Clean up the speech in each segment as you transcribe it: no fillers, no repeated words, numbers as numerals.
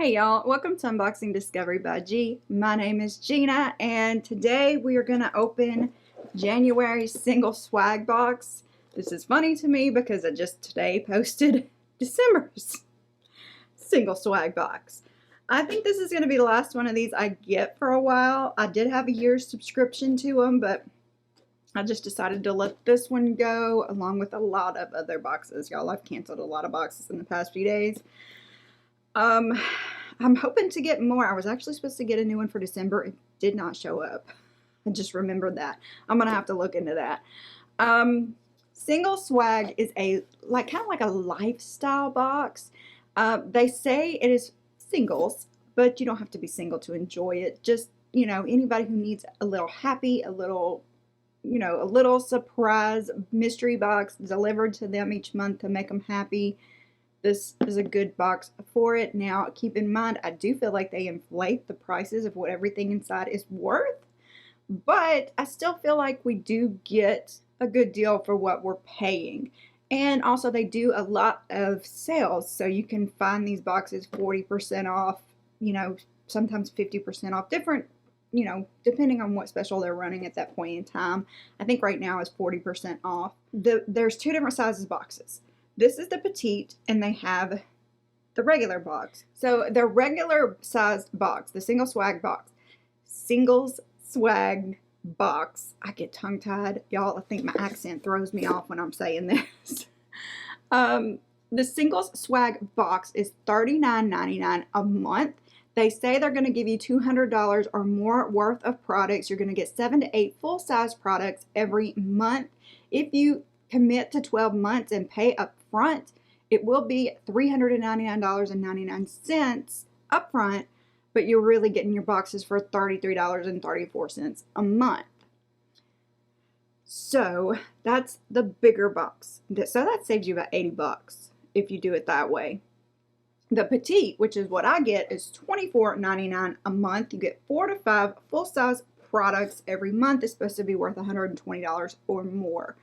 Hey y'all, welcome to Unboxing Discovery by G. My name is Gina and today we are going to open January's single swag box. This is funny to me because I just today posted December's single swag box. I think this is going to be the last one of these I get for a while. I did have a year's subscription to them, but I just decided to let this one go along with a lot of other boxes. Y'all, I've canceled a lot of boxes in the past few days. I'm hoping to get more. I was actually supposed to get a new one for December. It did not show up. I just remembered that. I'm going to have to look into that. Single swag is kind of like a lifestyle box. They say it is singles, but you don't have to be single to enjoy it. Just, anybody who needs a little happy, a little surprise mystery box delivered to them each month to make them happy. This is a good box for it. Now, keep in mind, I do feel like they inflate the prices of what everything inside is worth, but I still feel like we do get a good deal for what we're paying. And also, they do a lot of sales, so you can find these boxes 40% off, sometimes 50% off, different, depending on what special they're running at that point in time. I think right now is 40% off. There's two different sizes boxes. This is the petite, and they have the regular box. So the regular sized box, the singles swag box, I get tongue tied. Y'all, I think my accent throws me off when I'm saying this. The singles swag box is $39.99 a month. They say they're going to give you $200 or more worth of products. You're going to get 7 to 8 full-size products every month. If you commit to 12 months and pay up front, it will be $399.99 up front, but you're really getting your boxes for $33.34 a month. So that's the bigger box. So that saves you about $80 if you do it that way. The petite, which is what I get, is $24.99 a month. You get 4 to 5 full-size products every month. It's supposed to be worth $120 or more.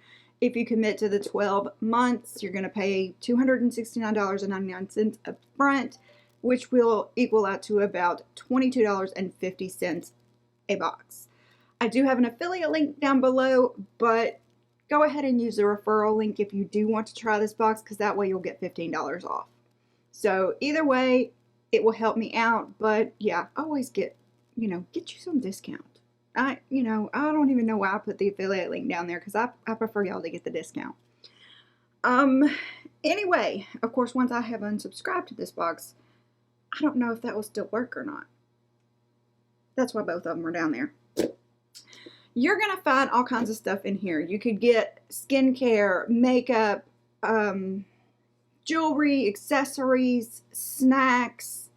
If you commit to the 12 months, you're going to pay $269.99 up front, which will equal out to about $22.50 a box. I do have an affiliate link down below, but go ahead and use the referral link if you do want to try this box, because that way you'll get $15 off. So either way, it will help me out, but yeah, always get you some discount. I don't even know why I put the affiliate link down there, because I prefer y'all to get the discount. Anyway, of course, once I have unsubscribed to this box, I don't know if that will still work or not. That's why both of them are down there. You're going to find all kinds of stuff in here. You could get skincare, makeup, jewelry, accessories, snacks.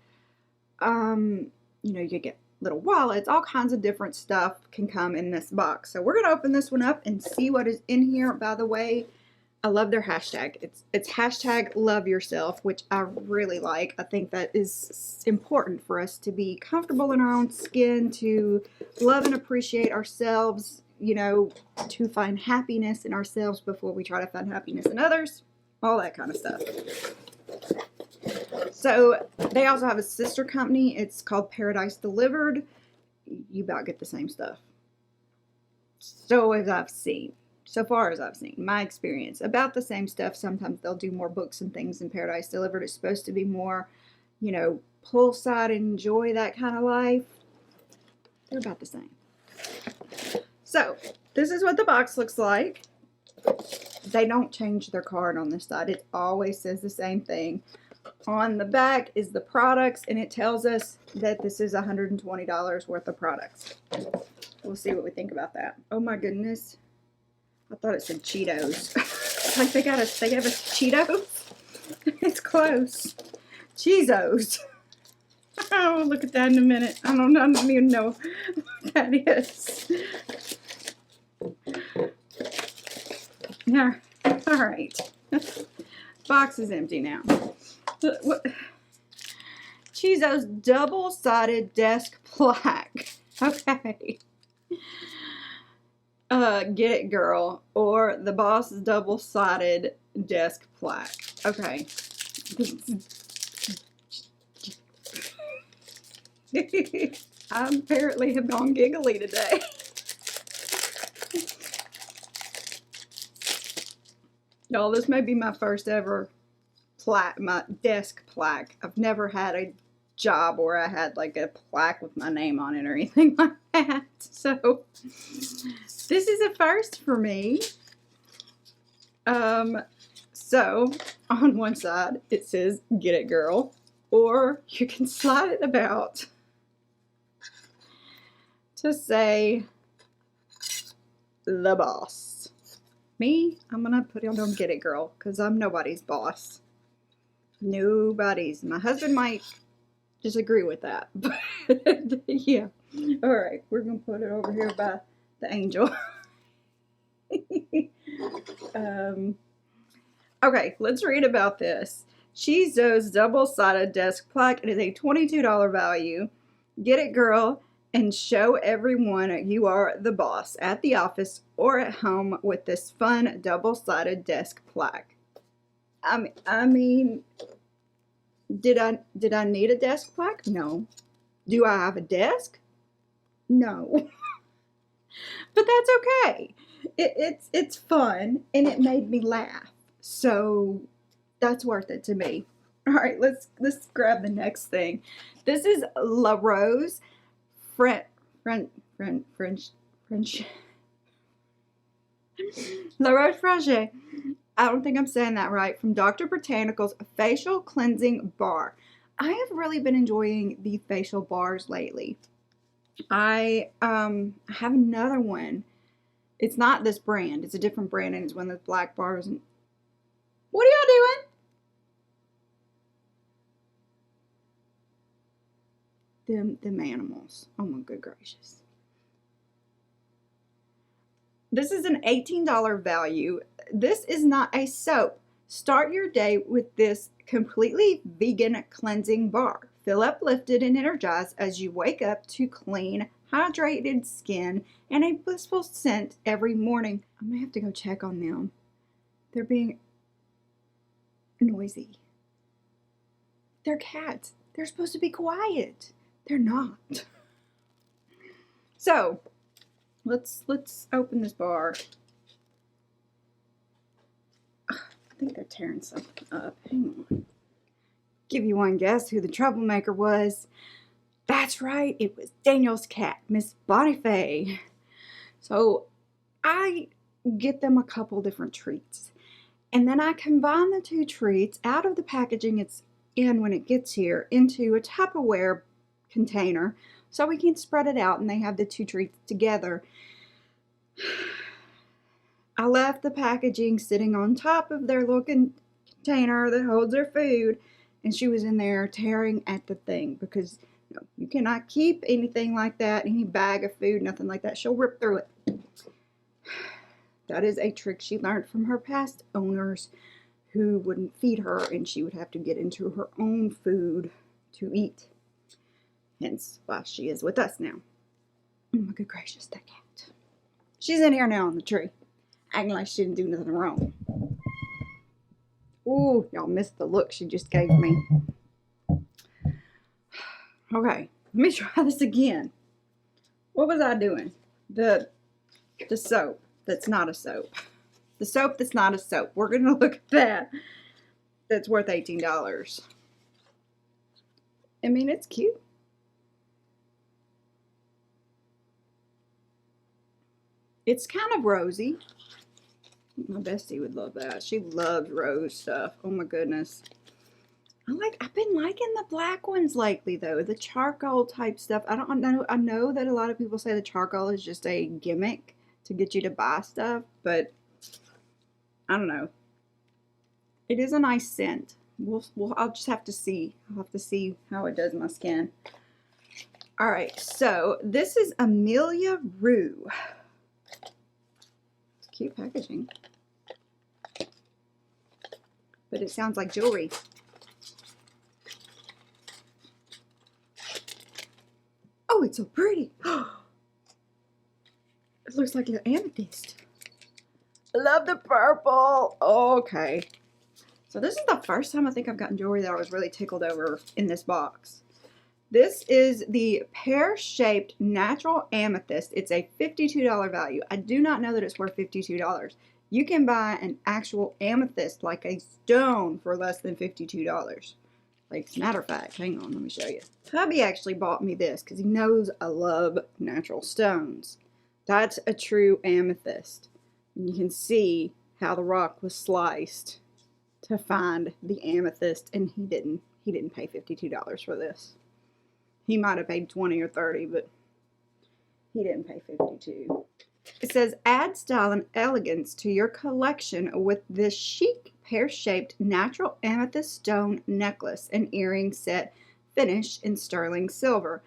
You could get little wallets, all kinds of different stuff can come in this box. So we're going to open this one up and see what is in here. By the way, I love their hashtag. It's hashtag love yourself, which I really like. I think that is important for us to be comfortable in our own skin, to love and appreciate ourselves, to find happiness in ourselves before we try to find happiness in others, all that kind of stuff. So they also have a sister company. It's called Paradise Delivered. You about get the same stuff. So far as I've seen, my experience, about the same stuff. Sometimes they'll do more books and things in Paradise Delivered. It's supposed to be more, poolside, enjoy that kind of life. They're about the same. So this is what the box looks like. They don't change their card on this side. It always says the same thing. On the back is the products, and it tells us that this is $120 worth of products. We'll see what we think about that. Oh my goodness. I thought it said Cheetos. Like they gave us Cheetos? It's close. Cheezos. I'll look at that in a minute. I don't even know what that is. Yeah. All right. Box is empty now. What? Cheezos double-sided desk plaque. Okay. Get it, girl. Or the Boss double-sided desk plaque. Okay. I apparently have gone giggly today. Y'all, this may be my first ever plaque, my desk plaque. I've never had a job where I had like a plaque with my name on it or anything like that. So this is a first for me. So on one side it says "Get It Girl," or you can slide it about to say "The Boss." Me, I'm gonna put it on "Get It Girl" because I'm nobody's boss. Nobody's. My husband might disagree with that, but yeah. All right, we're gonna put it over here by the angel. Okay, let's read about this. Cheezos double-sided desk plaque. It is a $22 value. Get it, girl, and show everyone you are the boss at the office or at home with this fun double-sided desk plaque. I mean, did I need a desk plaque? No. Do I have a desk? No. But that's okay. It's fun and it made me laugh. So that's worth it to me. All right, let's grab the next thing. This is La Rose French La Rose Frangé. I don't think I'm saying that right. From Dr. Botanicals Facial Cleansing Bar. I have really been enjoying the facial bars lately. I have another one. It's not this brand. It's a different brand, and it's one of those black bars. And what are y'all doing? Them animals. Oh my good gracious. This is an $18 value. This is not a soap. Start your day with this completely vegan cleansing bar. Feel uplifted and energized as you wake up to clean, hydrated skin and a blissful scent every morning. I may have to go check on them. They're being noisy. They're cats. They're supposed to be quiet. They're not. So, let's open this bar. I think they're tearing something up. Hang on. Give you one guess who the troublemaker was. That's right, it was Daniel's cat, Miss Bonifay. So I get them a couple different treats. And then I combine the two treats out of the packaging it's in when it gets here into a Tupperware container so we can spread it out and they have the two treats together. I left the packaging sitting on top of their little container that holds their food, and she was in there tearing at the thing because you cannot keep anything like that, any bag of food, nothing like that. She'll rip through it. That is a trick she learned from her past owners who wouldn't feed her, and she would have to get into her own food to eat. Hence why she is with us now. Oh my good gracious, that cat. She's in here now on the tree, acting like she didn't do nothing wrong. Ooh, y'all missed the look she just gave me. Okay, let me try this again. What was I doing? The soap that's not a soap. The soap that's not a soap. We're going to look at that. That's worth $18. I mean, it's cute. It's kind of rosy. My bestie would love that. She loves rose stuff. Oh my goodness. I've been liking the black ones lately though. The charcoal type stuff. I don't know. I know that a lot of people say the charcoal is just a gimmick to get you to buy stuff, but I don't know. It is a nice scent. I'll just have to see. I'll have to see how it does my skin. All right. So this is Amelia Rue. It's cute packaging. But it sounds like jewelry. Oh, it's so pretty. It looks like an amethyst. I love the purple. Okay. So this is the first time I think I've gotten jewelry that I was really tickled over in this box. This is the pear-shaped natural amethyst. It's a $52 value. I do not know that it's worth $52. You can buy an actual amethyst, like a stone, for less than $52. Like, as a matter of fact, hang on, let me show you. Hubby actually bought me this because he knows I love natural stones. That's a true amethyst. And you can see how the rock was sliced to find the amethyst, and he didn't pay $52 for this. He might have paid 20 or 30, but he didn't pay 52. It says, add style and elegance to your collection with this chic pear-shaped natural amethyst stone necklace and earring set finished in sterling silver.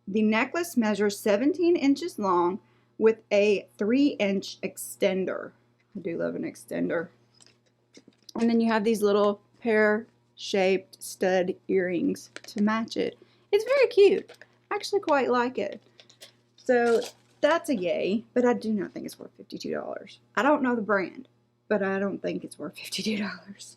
The necklace measures 17 inches long with a 3-inch extender. I do love an extender. And then you have these little pear-shaped stud earrings to match it. It's very cute. I actually quite like it. So that's a yay, but I do not think it's worth $52. I don't know the brand, but I don't think it's worth $52.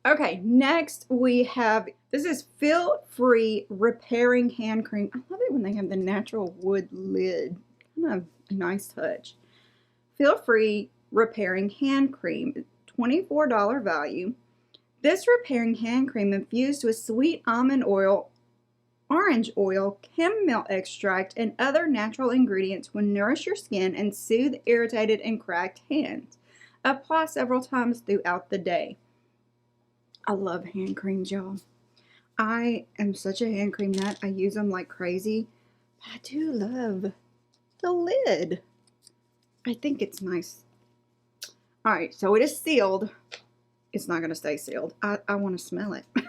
Okay, next we have, this is feel-free repairing hand cream. I love it when they have the natural wood lid. Kind of a nice touch. Feel-free repairing hand cream, $24 value. This repairing hand cream infused with sweet almond oil, orange oil, chamomile extract, and other natural ingredients will nourish your skin and soothe irritated and cracked hands. Apply several times throughout the day. I love hand creams, y'all. I am such a hand cream nut. I use them like crazy. But I do love the lid. I think it's nice. Alright, so it is sealed. It's not going to stay sealed. I want to smell it. I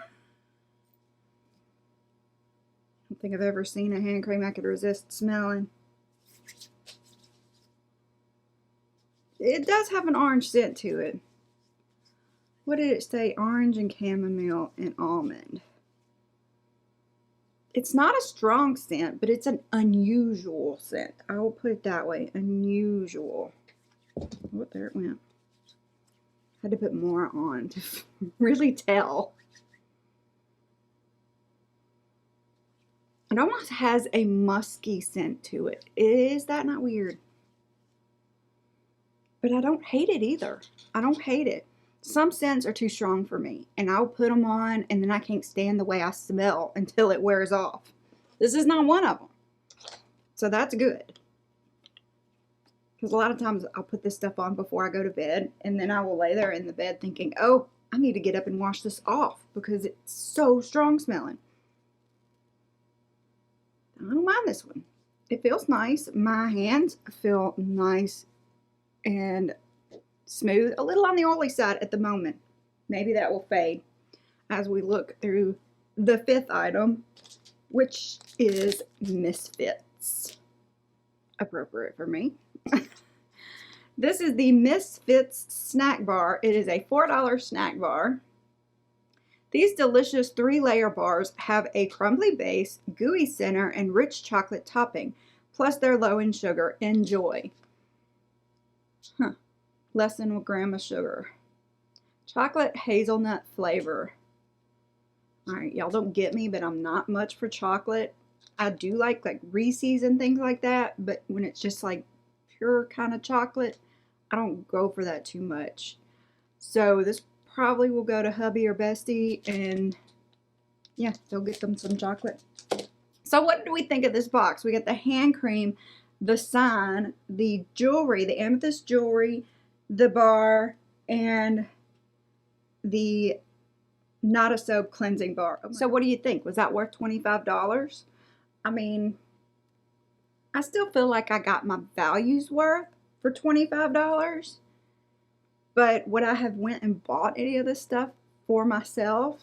don't think I've ever seen a hand cream I could resist smelling. It does have an orange scent to it. What did it say? Orange and chamomile and almond. It's not a strong scent, but it's an unusual scent. I will put it that way. Unusual. Oh, there it went. Had to put more on to really tell. It almost has a musky scent to it. Is that not weird? But I don't hate it either. I don't hate it. Some scents are too strong for me, and I'll put them on, and then I can't stand the way I smell until it wears off. This is not one of them. So that's good. Because a lot of times I'll put this stuff on before I go to bed, and then I will lay there in the bed thinking, oh, I need to get up and wash this off because it's so strong smelling. I don't mind this one. It feels nice. My hands feel nice and smooth. A little on the oily side at the moment. Maybe that will fade as we look through the fifth item, which is Misfits. Appropriate for me. This is the Misfits snack bar. It is a $4 snack bar. These delicious 3-layer bars have a crumbly base, gooey center, and rich chocolate topping. Plus they're low in sugar. Enjoy. Huh. Less than a gram of sugar. Chocolate hazelnut flavor. Alright, y'all don't get me, but I'm not much for chocolate. I do like Reese's and things like that, but when it's just like pure kind of chocolate, I don't go for that too much. So this probably will go to hubby or bestie, and yeah, they'll get them some chocolate. So what do we think of this box? We got the hand cream, the sign, the jewelry, the amethyst jewelry, the bar, and the Not a Soap cleansing bar. So what do you think? Was that worth $25? I mean, I still feel like I got my values worth for $25. But would I have went and bought any of this stuff for myself?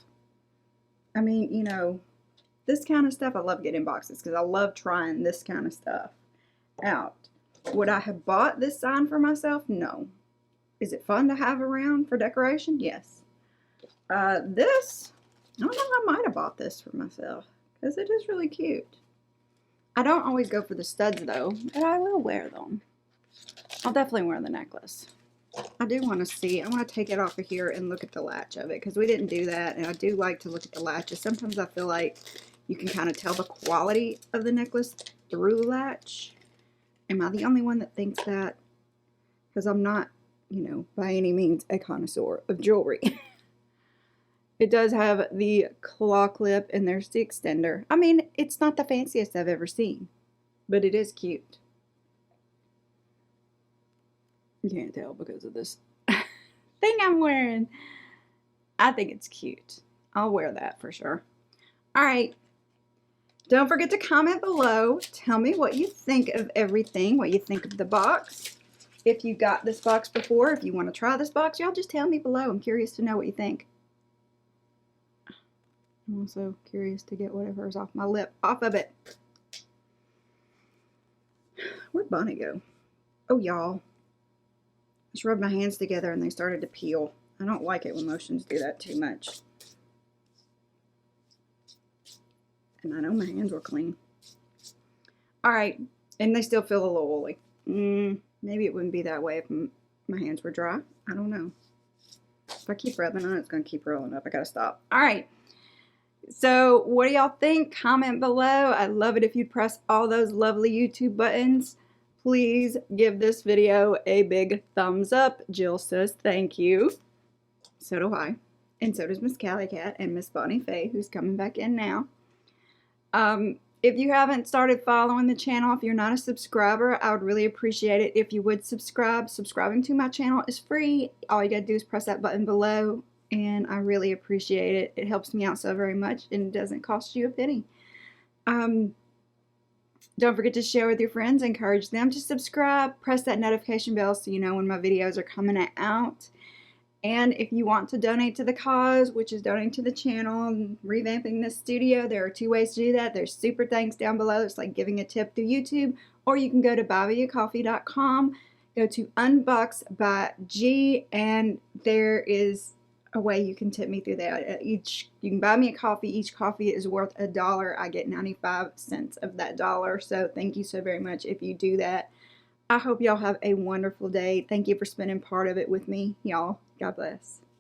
I mean, you know, this kind of stuff, I love getting boxes because I love trying this kind of stuff out. Would I have bought this sign for myself? No. Is it fun to have around for decoration? Yes. This, I don't know, I might have bought this for myself because it is really cute. I don't always go for the studs though, but I will wear them. I'll definitely wear the necklace. I do want to see, I want to take it off of here and look at the latch of it because we didn't do that, and I do like to look at the latches. Sometimes I feel like, You can kind of tell the quality of the necklace through the latch. Am I the only one that thinks that? Because I'm not, you know, by any means a connoisseur of jewelry. It does have the claw clip, and there's the extender. I mean, it's not the fanciest I've ever seen, but it is cute. You can't tell because of this thing I'm wearing. I think it's cute. I'll wear that for sure. All right. Don't forget to comment below. Tell me what you think of everything, what you think of the box. If you got this box before, if you want to try this box, y'all just tell me below. I'm curious to know what you think. I'm also curious to get whatever's off my lip off of it. Where'd Bonnie go? Oh, y'all. I just rubbed my hands together and they started to peel. I don't like it when lotions do that too much. And I know my hands were clean. Alright, and they still feel a little oily. Maybe it wouldn't be that way if my hands were dry. I don't know. If I keep rubbing on it, it's going to keep rolling up. I gotta stop. Alright, so what do y'all think? Comment below. I'd love it if you'd press all those lovely YouTube buttons. Please give this video a big thumbs up. Jill says thank you. So do I. And so does Miss Callie Cat and Miss Bonnie Faye, who's coming back in now. If you haven't started following the channel, if you're not a subscriber, I would really appreciate it if you would subscribe. Subscribing to my channel is free. All you gotta do is press that button below, and I really appreciate it. It helps me out so very much, and it doesn't cost you a penny. Don't forget to share with your friends. Encourage them to subscribe. Press that notification bell so you know when my videos are coming out. And if you want to donate to the cause, which is donating to the channel and revamping this studio, there are two ways to do that. There's super thanks down below. It's like giving a tip through YouTube. Or you can go to buymeacoffee.com, go to Unbox by G, and there is a way you can tip me through that. You can buy me a coffee. Each coffee is worth $1. I get 95 cents of that dollar. So thank you so very much if you do that. I hope y'all have a wonderful day. Thank you for spending part of it with me, y'all. God bless.